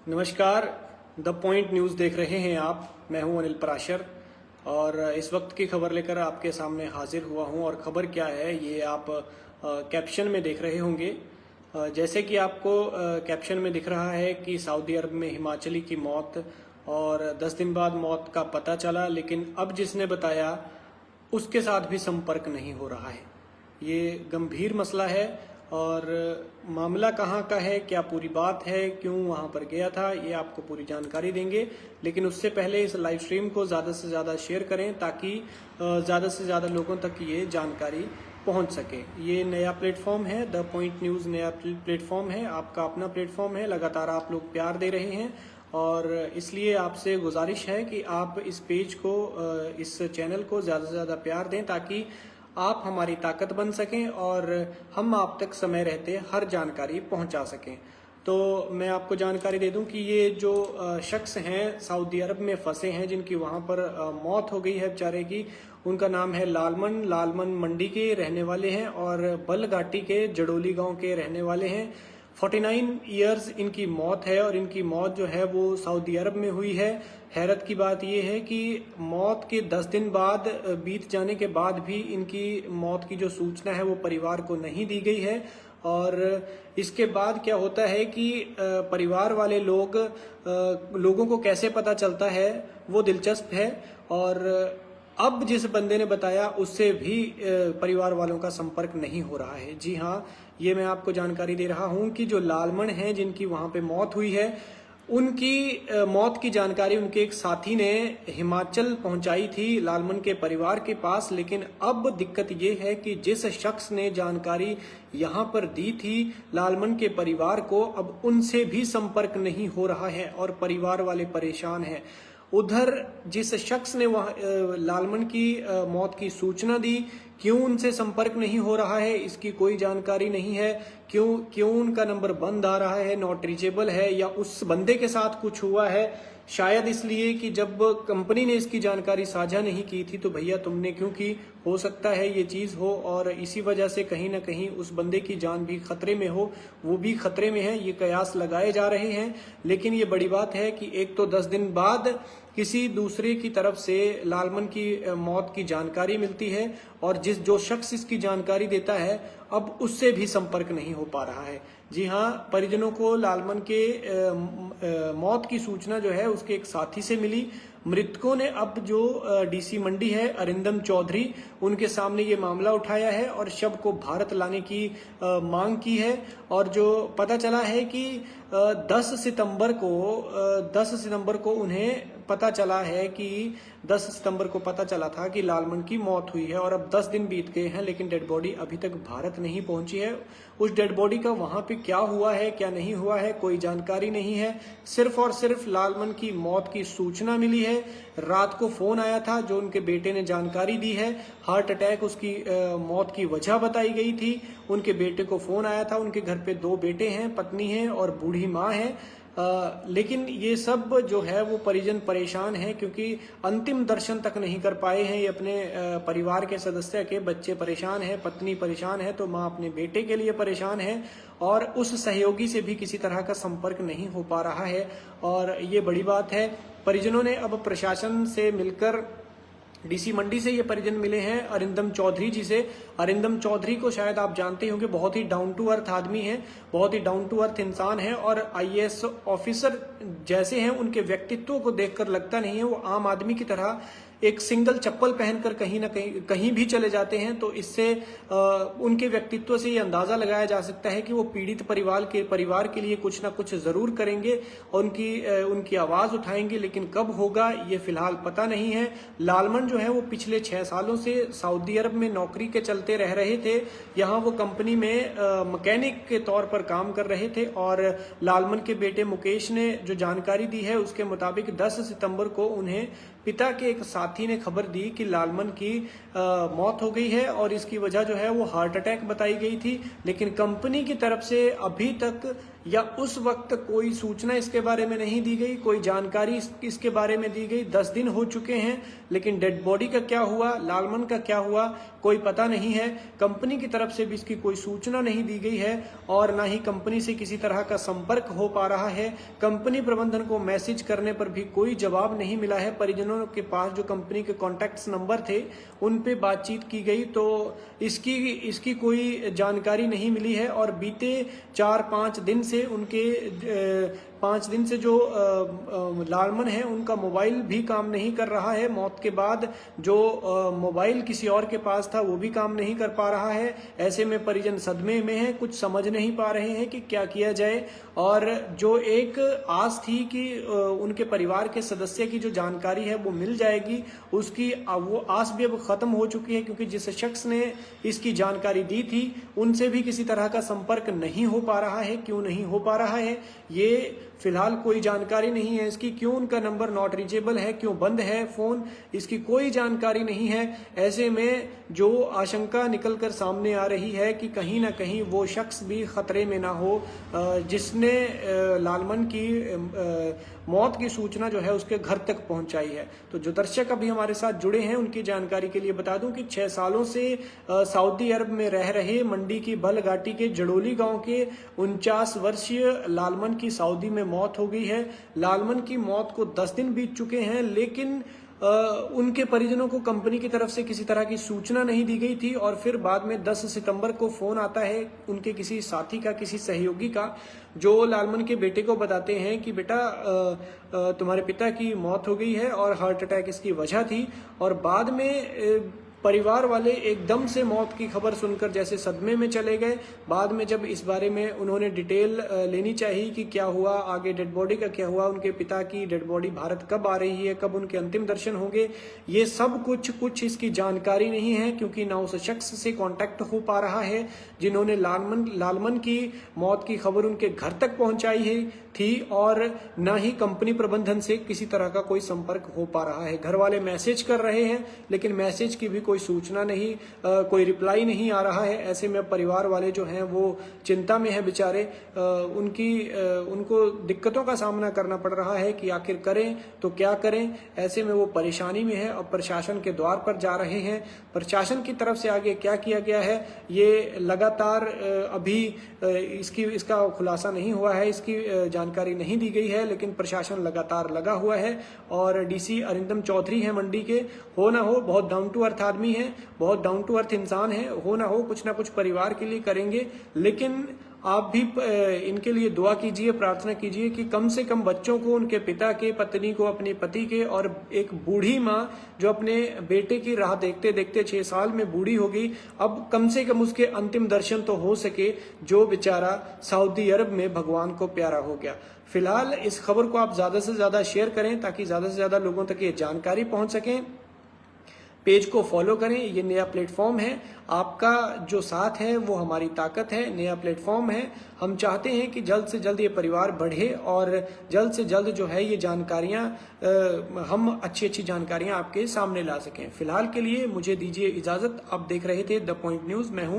नमस्कार। The point news देख रहे हैं आप। मैं हूं अनिल पराशर और इस वक्त की खबर लेकर आपके सामने हाजिर हुआ हूं। और खबर क्या है ये आप कैप्शन में देख रहे होंगे। जैसे कि आपको कैप्शन में दिख रहा है कि सऊदी अरब में हिमाचली की मौत और 10 दिन बाद मौत का पता चला, लेकिन अब जिसने बताया उसके साथ भी संपर्क नहीं हो रहा है। ये गंभीर मसला है और मामला कहाँ का है, क्या पूरी बात है, क्यों वहाँ पर गया था, ये आपको पूरी जानकारी देंगे। लेकिन उससे पहले इस लाइव स्ट्रीम को ज़्यादा से ज़्यादा शेयर करें ताकि ज़्यादा से ज़्यादा लोगों तक ये जानकारी पहुंच सके। ये नया प्लेटफॉर्म है, द पॉइंट न्यूज़ नया प्लेटफॉर्म है, आपका अपना प्लेटफॉर्म है। लगातार आप लोग प्यार दे रहे हैं और इसलिए आपसे गुजारिश है कि आप इस पेज को, इस चैनल को ज़्यादा से ज़्यादा प्यार दें ताकि आप हमारी ताकत बन सकें और हम आप तक समय रहते हर जानकारी पहुंचा सकें। तो मैं आपको जानकारी दे दूं कि ये जो शख्स हैं सऊदी अरब में फंसे हैं, जिनकी वहां पर मौत हो गई है बेचारे की, उनका नाम है लालमन मंडी के रहने वाले हैं और बलघाटी के जड़ोली गांव के रहने वाले हैं। 49 ईयर्स इनकी मौत है और इनकी मौत जो है वो सऊदी अरब में हुई है। हैरत की बात यह है कि मौत के 10 दिन बाद बीत जाने के बाद भी इनकी मौत की जो सूचना है वो परिवार को नहीं दी गई है। और इसके बाद क्या होता है कि परिवार वाले लोगों को कैसे पता चलता है वो दिलचस्प है। और अब जिस बंदे ने बताया उससे भी परिवार वालों का संपर्क नहीं हो रहा है। जी हाँ, ये मैं आपको जानकारी दे रहा हूं कि जो लालमन हैं जिनकी वहां पे मौत हुई है, उनकी मौत की जानकारी उनके एक साथी ने हिमाचल पहुंचाई थी लालमन के परिवार के पास। लेकिन अब दिक्कत ये है कि जिस शख्स ने जानकारी यहां पर दी थी लालमन के परिवार को, अब उनसे भी संपर्क नहीं हो रहा है और परिवार वाले परेशान हैं। उधर जिस शख्स ने वहां लालमन की मौत की सूचना दी, क्यों उनसे संपर्क नहीं हो रहा है इसकी कोई जानकारी नहीं है। क्यों उनका नंबर बंद आ रहा है, नॉट रीचेबल है, या उस बंदे के साथ कुछ हुआ है। शायद इसलिए कि जब कंपनी ने इसकी जानकारी साझा नहीं की थी तो भैया तुमने क्यों की, हो सकता है ये चीज हो। और इसी वजह से कहीं ना कहीं उस बंदे की जान भी खतरे में हो, वो भी खतरे में है। ये कयास लगाए जा रहे हैं। लेकिन ये बड़ी बात है कि एक तो 10 दिन बाद किसी दूसरे की तरफ से लालमन की मौत की जानकारी मिलती है और जो शख्स इसकी जानकारी देता है अब उससे भी संपर्क नहीं हो पा रहा है। जी हाँ, परिजनों को लालमन के मौत की सूचना जो है उसके एक साथी से मिली। मृतकों ने अब जो डीसी मंडी है अरिंदम चौधरी, उनके सामने ये मामला उठाया है और शव को भारत लाने की मांग की है। और जो पता चला है कि 10 सितंबर को उन्हें पता चला है कि 10 सितंबर को पता चला था कि लालमन की मौत हुई है और अब 10 दिन बीत गए हैं लेकिन डेड बॉडी अभी तक भारत नहीं पहुंची है। उस डेड बॉडी का वहां पे क्या हुआ है क्या नहीं हुआ है कोई जानकारी नहीं है। सिर्फ और सिर्फ लालमन की मौत की सूचना मिली है। रात को फोन आया था जो उनके बेटे ने जानकारी दी है। हार्ट अटैक उसकी मौत की वजह बताई गई थी। उनके बेटे को फोन आया था। उनके घर पे 2 बेटे हैं, पत्नी है और बूढ़ी माँ है। लेकिन ये सब जो है वो परिजन परेशान हैं क्योंकि अंतिम दर्शन तक नहीं कर पाए हैं। ये अपने परिवार के सदस्य के, बच्चे परेशान हैं, पत्नी परेशान है, तो माँ अपने बेटे के लिए परेशान है और उस सहयोगी से भी किसी तरह का संपर्क नहीं हो पा रहा है। और ये बड़ी बात है। परिजनों ने अब प्रशासन से मिलकर, डीसी मंडी से ये परिजन मिले हैं अरिंदम चौधरी जी से। अरिंदम चौधरी को शायद आप जानते होंगे, बहुत ही डाउन टू अर्थ आदमी है, बहुत ही डाउन टू अर्थ इंसान है और आईएएस ऑफिसर जैसे हैं। उनके व्यक्तित्व को देखकर लगता नहीं है वो आम आदमी की तरह एक सिंगल चप्पल पहनकर कहीं ना कहीं भी चले जाते हैं। तो इससे उनके व्यक्तित्व से ये अंदाजा लगाया जा सकता है कि वो पीड़ित परिवार के लिए कुछ ना कुछ जरूर करेंगे और उनकी आवाज उठाएंगे। लेकिन कब होगा ये फिलहाल पता नहीं है। लालमन जो है वो पिछले 6 सालों से सऊदी अरब में नौकरी के चलते रह रहे थे। यहाँ वो कंपनी में मैकेनिक के तौर पर काम कर रहे थे और लालमन के बेटे मुकेश ने जो जानकारी दी है उसके मुताबिक 10 सितंबर को उन्हें पिता के एक साथी ने खबर दी कि लालमन की मौत हो गई है और इसकी वजह जो है वो हार्ट अटैक बताई गई थी। लेकिन कंपनी की तरफ से अभी तक या उस वक्त कोई सूचना इसके बारे में नहीं दी गई, कोई जानकारी इसके बारे में दी गई। 10 दिन हो चुके हैं, लेकिन डेड बॉडी का क्या हुआ, लालमन का क्या हुआ, कोई पता नहीं है। कंपनी की तरफ से भी इसकी कोई सूचना नहीं दी गई है और ना ही कंपनी से किसी तरह का संपर्क हो पा रहा है। कंपनी प्रबंधन को मैसेज करने पर भी कोई जवाब नहीं मिला है। परिजनों के पास जो कंपनी के कॉन्टैक्ट्स नंबर थे उन पे बातचीत की गई तो इसकी कोई जानकारी नहीं मिली है। और बीते 4-5 दिन से उनके 5 दिन से जो लालमन है उनका मोबाइल भी काम नहीं कर रहा है। मौत के बाद जो मोबाइल किसी और के पास था वो भी काम नहीं कर पा रहा है। ऐसे में परिजन सदमे में है, कुछ समझ नहीं पा रहे हैं कि क्या किया जाए। और जो एक आस थी कि उनके परिवार के सदस्य की जो जानकारी है वो मिल जाएगी, उसकी वो आस भी अब खत्म हो चुकी है, क्योंकि जिस शख्स ने इसकी जानकारी दी थी उनसे भी किसी तरह का संपर्क नहीं हो पा रहा है। क्यों नहीं हो पा रहा है ये फिलहाल कोई जानकारी नहीं है इसकी। क्यों उनका नंबर नॉट रीचेबल है, क्यों बंद है फोन, इसकी कोई जानकारी नहीं है। ऐसे में जो आशंका निकलकर सामने आ रही है कि कहीं ना कहीं वो शख्स भी खतरे में ना हो जिसने लालमन की मौत की सूचना जो है उसके घर तक पहुंचाई है। तो जो दर्शक अभी हमारे साथ जुड़े हैं उनकी जानकारी के लिए बता दूं कि 6 सालों से सऊदी अरब में रह रहे मंडी की बलघाटी के जड़ोली गांव के 49 वर्षीय लालमन की सऊदी में मौत हो गई है। लालमन की मौत को 10 दिन बीत चुके हैं, लेकिन उनके परिजनों को कंपनी की तरफ से किसी तरह की सूचना नहीं दी गई थी। और फिर बाद में 10 सितंबर को फोन आता है उनके किसी साथी का, किसी सहयोगी का, जो लालमन के बेटे को बताते हैं कि बेटा तुम्हारे पिता की मौत हो गई है और हार्ट अटैक इसकी वजह थी। और बाद में परिवार वाले एकदम से मौत की खबर सुनकर जैसे सदमे में चले गए। बाद में जब इस बारे में उन्होंने डिटेल लेनी चाहिए कि क्या हुआ, आगे डेड बॉडी का क्या हुआ, उनके पिता की डेड बॉडी भारत कब आ रही है, कब उनके अंतिम दर्शन होंगे, ये सब कुछ इसकी जानकारी नहीं है। क्योंकि ना उस शख्स से कांटेक्ट हो पा रहा है जिन्होंने लालमन की मौत की खबर उनके घर तक पहुंचाई है थी, और ना ही कंपनी प्रबंधन से किसी तरह का कोई संपर्क हो पा रहा है। घर वाले मैसेज कर रहे हैं लेकिन मैसेज की भी कोई सूचना नहीं, कोई रिप्लाई नहीं आ रहा है। ऐसे में परिवार वाले जो हैं वो चिंता में है बेचारे। उनको दिक्कतों का सामना करना पड़ रहा है कि आखिर करें तो क्या करें। ऐसे में वो परेशानी में है और प्रशासन के द्वार पर जा रहे हैं। प्रशासन की तरफ से आगे क्या किया गया है ये लगातार अभी इसका खुलासा नहीं हुआ है, इसकी जानकारी नहीं दी गई है। लेकिन प्रशासन लगातार लगा हुआ है और डीसी अरिंदम चौधरी है मंडी के, हो ना हो बहुत डाउन टू अर्थ आदमी है, बहुत डाउन टू अर्थ इंसान है, हो ना हो कुछ ना कुछ परिवार के लिए करेंगे। लेकिन आप भी इनके लिए दुआ कीजिए, प्रार्थना कीजिए कि कम से कम बच्चों को, उनके पिता के, पत्नी को, अपने पति के, और एक बूढ़ी माँ जो अपने बेटे की राह देखते देखते 6 साल में बूढ़ी हो गई, अब कम से कम उसके अंतिम दर्शन तो हो सके, जो बेचारा सऊदी अरब में भगवान को प्यारा हो गया। फिलहाल इस खबर को आप ज्यादा से ज्यादा शेयर करें ताकि ज्यादा से ज्यादा लोगों तक ये जानकारी पहुंच सके। पेज को फॉलो करें, ये नया प्लेटफॉर्म है, आपका जो साथ है वो हमारी ताकत है, नया प्लेटफॉर्म है। हम चाहते हैं कि जल्द से जल्द ये परिवार बढ़े और जल्द से जल्द जो है ये जानकारियां हम अच्छी जानकारियां आपके सामने ला सकें। फिलहाल के लिए मुझे दीजिए इजाजत। आप देख रहे थे द पॉइंट न्यूज, मैं हूं